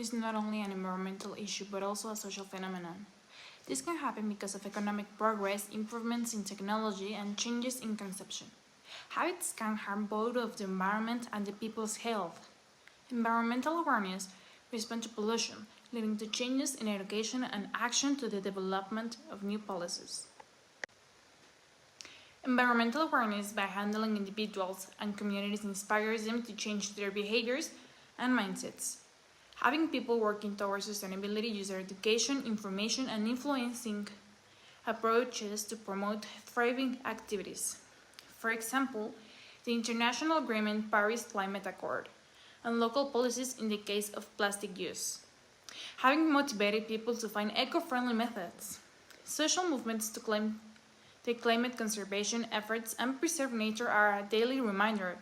is not only an environmental issue but also a social phenomenon. This can happen because of economic progress, improvements in technology, and changes in consumption. Habits can harm both of the environment and the people's health. Environmental awareness responds to pollution, leading to changes in education and action to the development of new policies. Environmental awareness by handling individuals and communities inspires them to change their behaviors and mindsets. Having people working towards sustainability use their education, information, and influencing approaches to promote thriving activities. For example, the International Agreement Paris Climate Accord and local policies in the case of plastic use. Having motivated people to find eco-friendly methods. Social movements to take climate conservation efforts and preserve nature are a daily reminder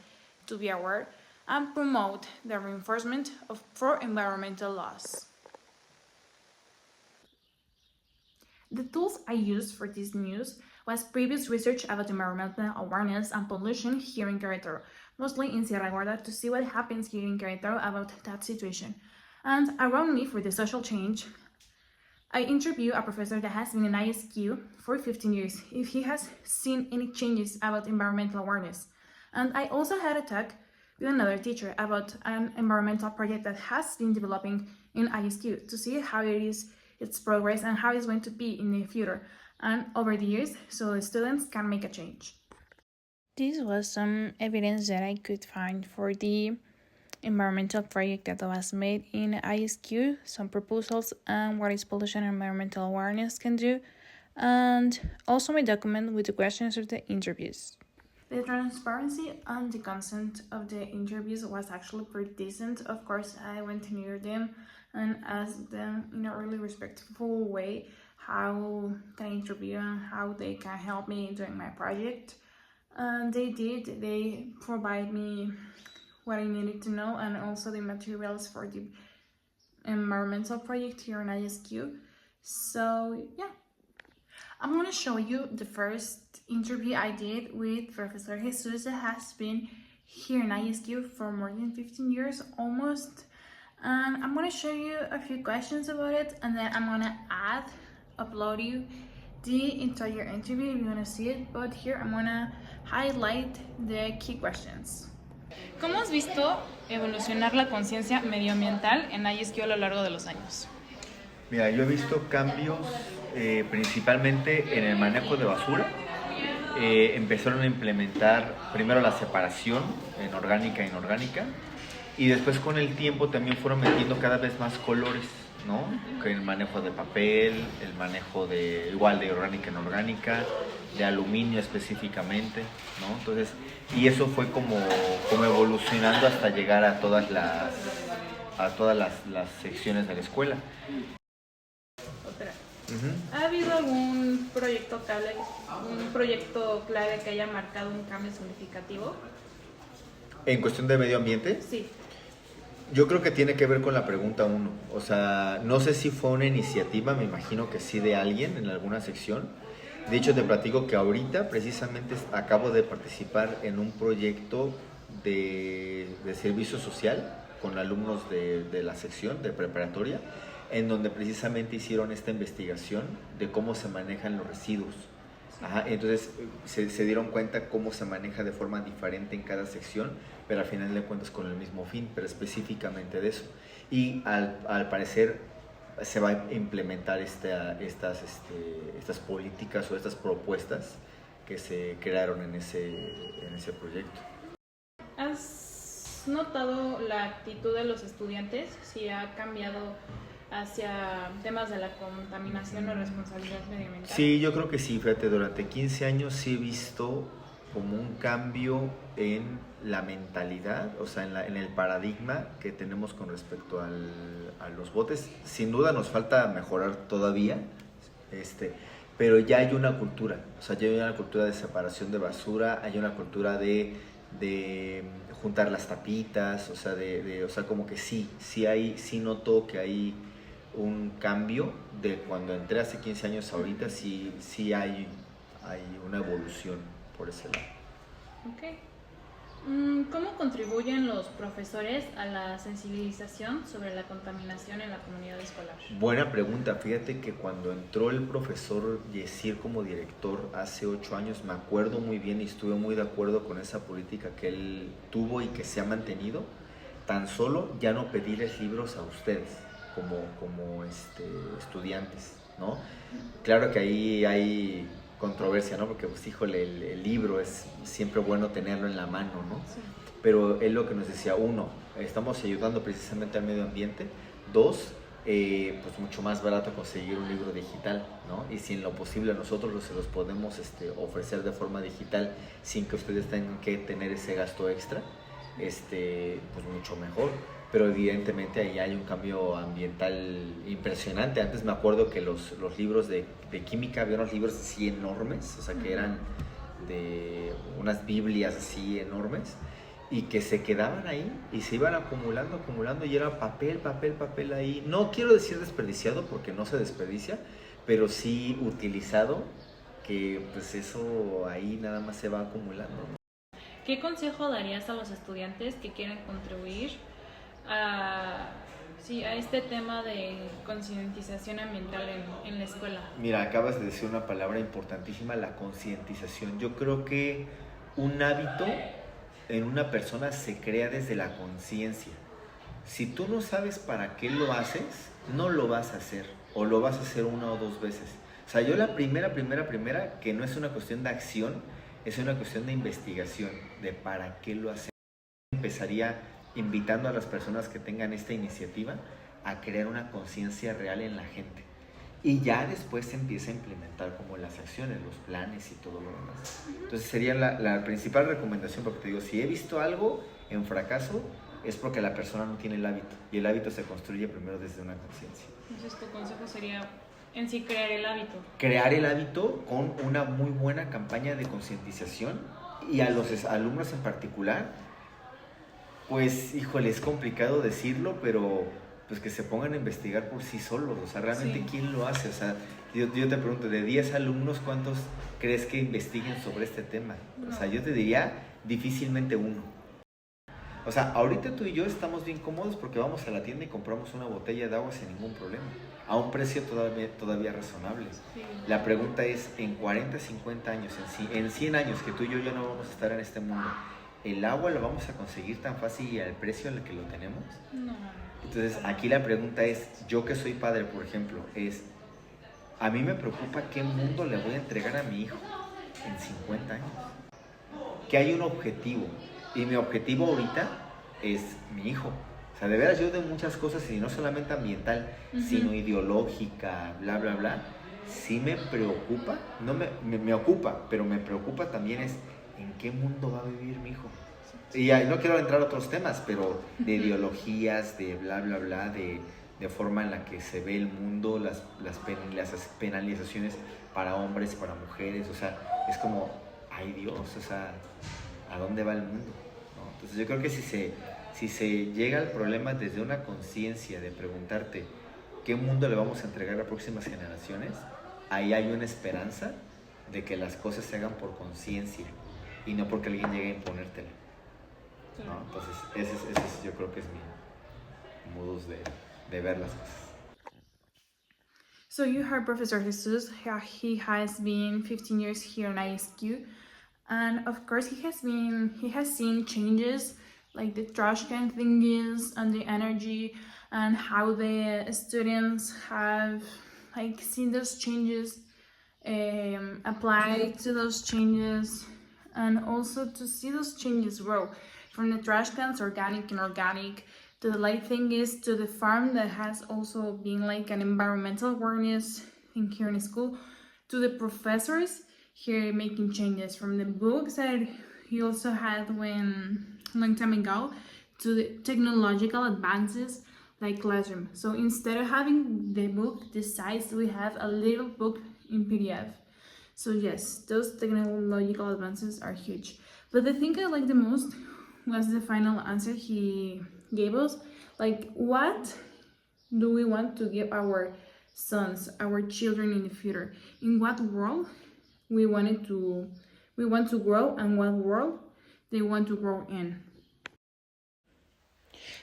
to be aware and promote the reinforcement of pro-environmental laws. The tools I used for this news was previous research about environmental awareness and pollution here in Querétaro, mostly in Sierra Gorda, to see what happens here in Querétaro about that situation. And around me for the social change, I interviewed a professor that has been in ISQ for 15 years if he has seen any changes about environmental awareness. And I also had a talk with another teacher about an environmental project that has been developing in ISQ to see how it is, its progress, and how it's going to be in the future and over the years so the students can make a change. This was some evidence that I could find for the environmental project that was made in ISQ, some proposals and what is pollution and environmental awareness can do, and also my document with the questions of the interviews. The transparency and the consent of the interviews was actually pretty decent. Of course, I went near them and asked them in a really respectful way how can I interview and how they can help me during my project. And they did. They provide me what I needed to know and also the materials for the environmental project here in ISQ. So yeah, I'm going to show you the first interview I did with Professor Jesus that has been here in ISQ for more than 15 years almost. And I'm going to show you a few questions about it, and then I'm going to upload you the entire interview if you want to see it, but here I'm going to highlight the key questions. ¿Cómo has visto evolucionar la conciencia medioambiental en ISQ a lo largo de los años? Mira, yo he visto cambios principalmente en el manejo de basura. Empezaron a implementar primero la separación en orgánica e inorgánica, y después con el tiempo también fueron metiendo cada vez más colores, ¿no? Que el manejo de papel, el manejo de orgánica e inorgánica, de aluminio específicamente, ¿no? Entonces, y eso fue como evolucionando hasta llegar a todas las secciones de la escuela. ¿Ha habido algún proyecto clave que haya marcado un cambio significativo? ¿En cuestión de medio ambiente? Sí. Yo creo que tiene que ver con la pregunta 1. O sea, no sé si fue una iniciativa, me imagino que sí, de alguien en alguna sección. De hecho, te platico que ahorita precisamente acabo de participar en un proyecto de servicio social con alumnos de la sección de preparatoria, en donde precisamente hicieron esta investigación de cómo se manejan los residuos. Ajá, entonces se dieron cuenta cómo se maneja de forma diferente en cada sección, pero al final de cuentas con el mismo fin, pero específicamente de eso. Y al parecer se va a implementar estas políticas o estas propuestas que se crearon en ese proyecto. ¿Has notado la actitud de los estudiantes? Si ha cambiado hacia temas de la contaminación o responsabilidad medioambiental. Sí, yo creo que sí, fíjate, durante 15 años sí he visto como un cambio en la mentalidad, o sea, en el paradigma que tenemos con respecto a los botes. Sin duda nos falta mejorar todavía, pero ya hay una cultura, o sea, ya hay una cultura de separación de basura, hay una cultura de juntar las tapitas, o sea, como que sí noto que hay un cambio de cuando entré hace 15 años ahorita, sí hay una evolución por ese lado. Ok. ¿Cómo contribuyen los profesores a la sensibilización sobre la contaminación en la comunidad escolar? Buena pregunta. Fíjate que cuando entró el profesor Yesir como director hace 8 años, me acuerdo muy bien y estuve muy de acuerdo con esa política que él tuvo y que se ha mantenido. Tan solo ya no pedirles libros a ustedes como estudiantes, ¿no? Claro que ahí hay controversia, ¿no? Porque, pues, híjole, el libro es siempre bueno tenerlo en la mano, ¿no? Sí. Pero él lo que nos decía, uno, estamos ayudando precisamente al medio ambiente. Dos, pues mucho más barato conseguir un libro digital, ¿no? Y si en lo posible nosotros se los podemos ofrecer de forma digital sin que ustedes tengan que tener ese gasto extra, pues mucho mejor. Pero evidentemente ahí hay un cambio ambiental impresionante. Antes me acuerdo que los libros de química, había unos libros así enormes, o sea, que eran de unas Biblias así enormes, y que se quedaban ahí y se iban acumulando, acumulando, y era papel, papel, papel ahí. No quiero decir desperdiciado porque no se desperdicia, pero sí utilizado, que pues eso ahí nada más se va acumulando, ¿no? ¿Qué consejo darías a los estudiantes que quieren contribuir a, sí, a este tema de concientización ambiental en la escuela? Mira, acabas de decir una palabra importantísima, la concientización. Yo creo que un hábito en una persona se crea desde la conciencia. Si tú no sabes para qué lo haces, no lo vas a hacer, o lo vas a hacer una o dos veces. O sea, yo la primera, que no es una cuestión de acción, es una cuestión de investigación, de para qué lo hacemos. Empezaría invitando a las personas que tengan esta iniciativa a crear una conciencia real en la gente. Y ya después se empieza a implementar como las acciones, los planes y todo lo demás. Entonces sería la principal recomendación, porque te digo, si he visto algo en fracaso, es porque la persona no tiene el hábito. Y el hábito se construye primero desde una conciencia. Entonces tu consejo sería en sí crear el hábito. Crear el hábito con una muy buena campaña de concientización, y a los alumnos en particular, pues, híjole, es complicado decirlo, pero pues que se pongan a investigar por sí solos. O sea, realmente, Sí. ¿quién lo hace? O sea, yo te pregunto, de 10 alumnos, ¿cuántos crees que investiguen sobre este tema? O sea, yo te diría difícilmente uno. O sea, ahorita tú y yo estamos bien cómodos porque vamos a la tienda y compramos una botella de agua sin ningún problema, a un precio todavía razonable. Sí. La pregunta es, en 40, 50 años, en 100 años que tú y yo ya no vamos a estar en este mundo, ¿el agua lo vamos a conseguir tan fácil y al precio al que lo tenemos? No. Entonces, aquí la pregunta es, yo que soy padre, por ejemplo, a mí me preocupa qué mundo le voy a entregar a mi hijo en 50 años. Que hay un objetivo, y mi objetivo ahorita es mi hijo. O sea, de veras, yo de muchas cosas, y no solamente ambiental, sino ideológica, bla, bla, bla, sí me preocupa, no me ocupa, pero me preocupa también es en qué mundo va a vivir mi hijo. Y ya, no quiero entrar a otros temas, pero de ideologías, de bla, bla, bla, de forma en la que se ve el mundo, las penalizaciones para hombres, para mujeres. O sea, es como, ay Dios, o sea, ¿a dónde va el mundo? ¿No? Entonces yo creo que si se llega al problema desde una conciencia de preguntarte qué mundo le vamos a entregar a próximas generaciones, ahí hay una esperanza de que las cosas se hagan por conciencia y no porque alguien llegue a imponértela, ¿no? Entonces ese yo creo que es mi modus de ver las cosas. So you heard Professor Jesus. He has been 15 years here in ISQ, and of course he has seen changes like the trash can thingies and the energy, and how the students have like seen those changes, apply to those changes, and also to see those changes grow from the trash cans, organic and inorganic, to the light thing is to the farm that has also been like an environmental awareness thing here in school, to the professors here making changes from the books that he also had when long time ago, to the technological advances like Classroom. So instead of having the book this size, we have a little book in PDF. So yes, those technological advances are huge. But the thing I liked the most was the final answer he gave us. Like, what do we want to give our sons, our children in the future? In what world we want to grow, and what world they want to grow in.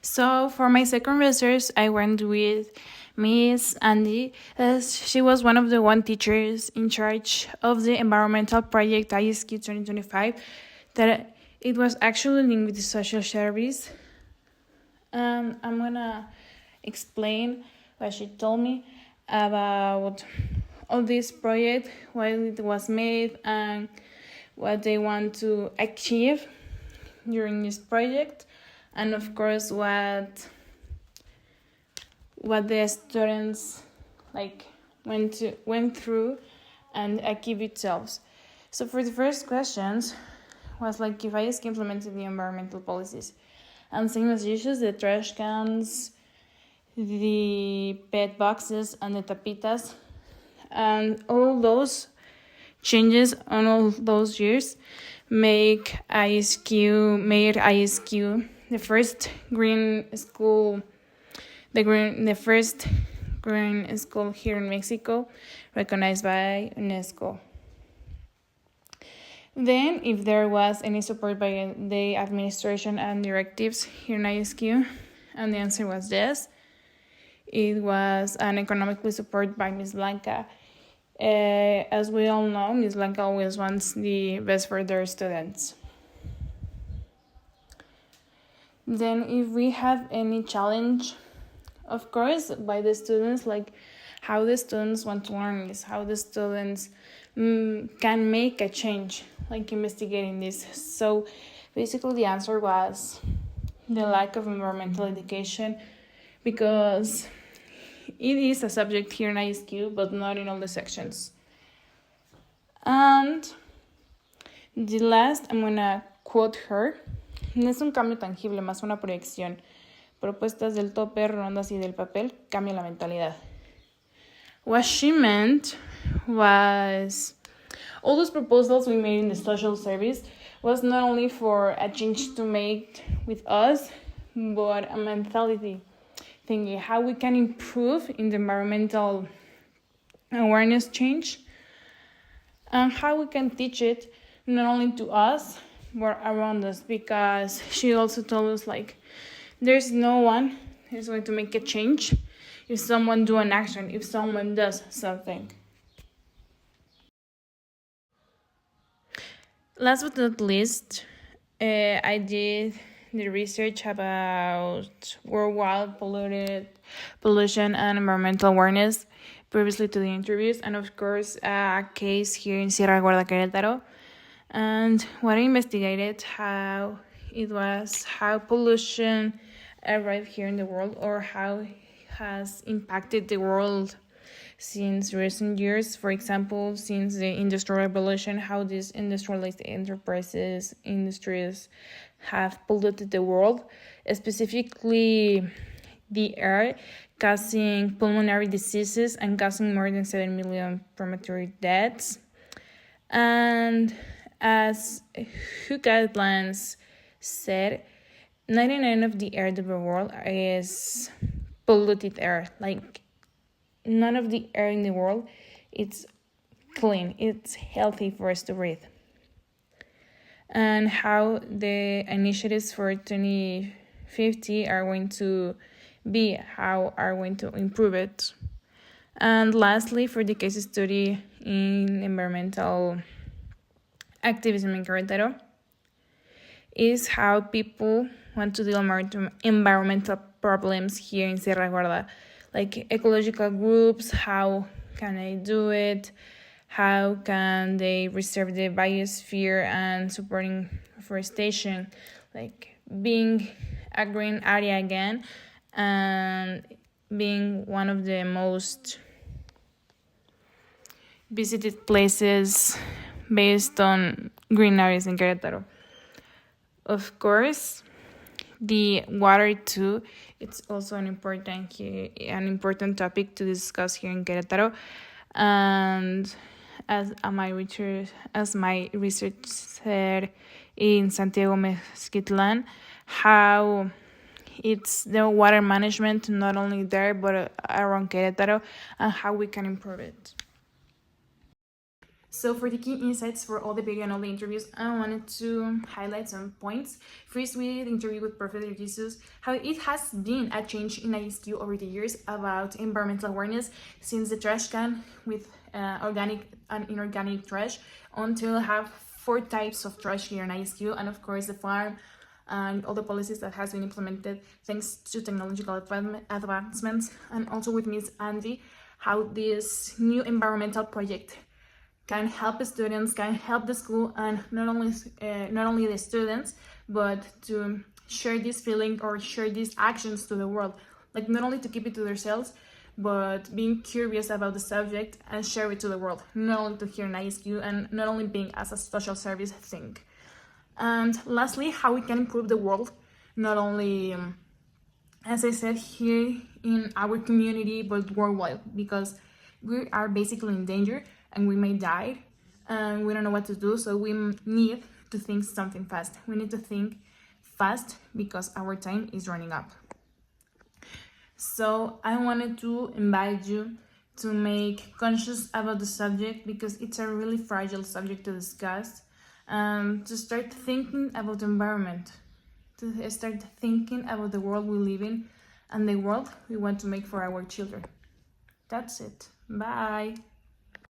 So for my second research, I went with Miss Andy, as she was one of the teachers in charge of the environmental project ISQ 2025, that it was actually linked with the social service. And I'm gonna explain what she told me about all this project, why it was made, and what they want to achieve during this project, and of course what the students went through and achieve itself. So for the first questions was like, if ISK implemented the environmental policies, and same as usual, the trash cans, the pet boxes, and the tapitas, and all those changes on all those years made ISQ the first green school, the first green school here in Mexico, recognized by UNESCO. Then, if there was any support by the administration and directives here in ISQ, and the answer was yes. It was an economically supported by Ms. Blanca. As we all know, Ms. Blanca always wants the best for their students. Then, if we have any challenge, of course, by the students, like how the students want to learn this, how the students can make a change, like investigating this. So basically the answer was the lack of environmental education, because it is a subject here in ISQ, but not in all the sections. And the last, I'm gonna quote her. No es un cambio tangible, más una proyección. Propuestas del tope, rondas y del papel, cambia la mentalidad. What she meant was all those proposals we made in the social service was not only for a change to make with us, but a mentality thinking how we can improve in the environmental awareness change, and how we can teach it not only to us but around us, because she also told us like there's no one who's going to make a change if someone do an action, if someone does something. Last but not least, I did the research about worldwide pollution and environmental awareness previously to the interviews, and of course a case here in Sierra Gorda, Querétaro. And what I investigated, how pollution arrived here in the world, or how it has impacted the world since recent years. For example, since the Industrial Revolution, how these industrialized industries have polluted the world, specifically the air, causing pulmonary diseases and causing more than 7 million premature deaths. And as WHO guidelines said, 99% of the air of the world is polluted air. Like, none of the air in the world it's clean, it's healthy for us to breathe. And how the initiatives for 2050 are going to be, how are going to improve it. And lastly, for the case study in environmental activism in Querétaro, is how people want to deal more with environmental problems here in Sierra Gorda, like ecological groups, how can they do it, how can they preserve the biosphere and supporting reforestation, like being a green area again, and being one of the most visited places based on green areas in Querétaro. Of course, the water too, it's also an important topic to discuss here in Querétaro. And as my research said in Santiago Mezquitlan, how it's the water management not only there but around Querétaro, and how we can improve it. So for the key insights for all the video and all the interviews, I wanted to highlight some points. First, with the interview with Professor Jesus, how it has been a change in ISQ over the years about environmental awareness, since the trash can with organic and inorganic trash, until have 4 types of trash here in ISQ, and of course the farm and all the policies that has been implemented thanks to technological advancements, and also with Miss Andy, how this new environmental project can help the students, can help the school, and not only the students, but to share this feeling or share these actions to the world. Like, not only to keep it to themselves, but being curious about the subject and share it to the world, not only to hear an ISQ, and not only being as a social service thing. And lastly, how we can improve the world, not only, as I said, here in our community, but worldwide, because we are basically in danger and we may die and we don't know what to do, so we need to think something fast. We need to think fast because our time is running up. So I wanted to invite you to make conscious about the subject, because it's a really fragile subject to discuss, to start thinking about the environment, to start thinking about the world we live in and the world we want to make for our children. That's it. Bye.